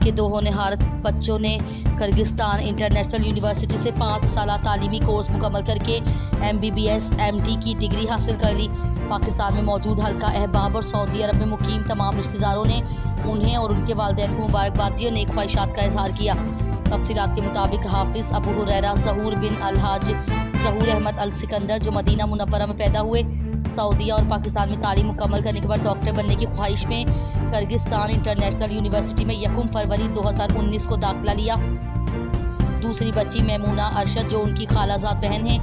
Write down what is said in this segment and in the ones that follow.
के 2 होनहार बच्चों ने किर्गिस्तान इंटरनेशनल यूनिवर्सिटी से 5 साला तालीमी कोर्स मुकम्मल करके MBBS MD की डिग्री हासिल कर ली। पाकिस्तान में मौजूद हल्का अहबाब और सऊदी अरब में मुकीम तमाम रिश्तेदारों ने उन्हें और उनके वालिदैन को मुबारकबाद दी और नेक ख्वाहिशात का इजहार किया। तफसीलात के मुताबिक हाफिज़ अबू हुरैरा ज़हूर बिन अल-हाज ज़हूर अहमद अल सिकंदर जो मदीना मुनव्वरा में पैदा हुए, सऊदीया और पाकिस्तान में तालीम मुकम्मल करने के बाद डॉक्टर बनने की ख्वाहिश में किर्गिस्तान इंटरनेशनल यूनिवर्सिटी में 1 फरवरी 2019 को दाखिला लिया। दूसरी बच्ची मैमूना अरशद जो उनकी खालाजाद बहन है,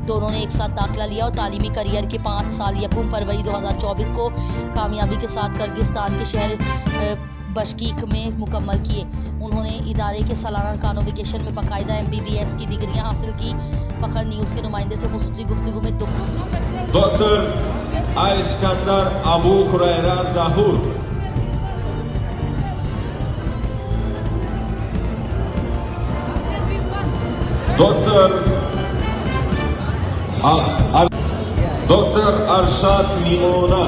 दोनों ने एक साथ दाखिला लिया और तालीमी करियर के 5 साल 1 फरवरी 2024 को कामयाबी के साथ किर्गिस्तान के शहर बशकीक में मुकम्मल किए। उन्होंने इदारे के सालाना कॉन्वोकेशन में बाकायदा MBBS की डिग्रियां हासिल की। फ़ख्र न्यूज़ के नुमाइंदे से खुसूसी गुफ्तगू में doctor Al Iskandar Abu Huraira Zahoor, doctor Arshad Maimoona,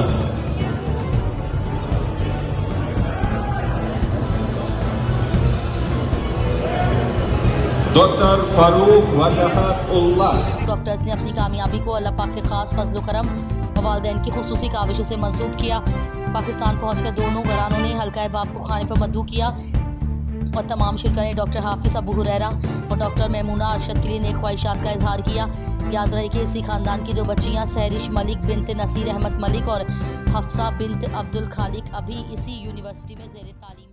doctor Farooq Wajahatullah. Doctors ने अपनी कामयाबी को अल्लाह पाक के खास फजल करम व वालिदैन की खुसूसी काविशों से मंसूब किया। पाकिस्तान पहुंचकर दोनों घरानों ने हल्का अहबाब को खाने पर मदऊ किया और तमाम शिरका ने डॉक्टर हाफिज़ अबू हुरैरा और डॉक्टर मैमूना अरशद के लिए नेक ख्वाहिशात का इजहार किया। याद रहे कि इसी खानदान की 2 बच्चियां सहरिश मलिक बिनत नसीर अहमद मलिक और हफ्सा बिनत अब्दुल खालिक अभी इसी यूनिवर्सिटी में ज़ेर तालीम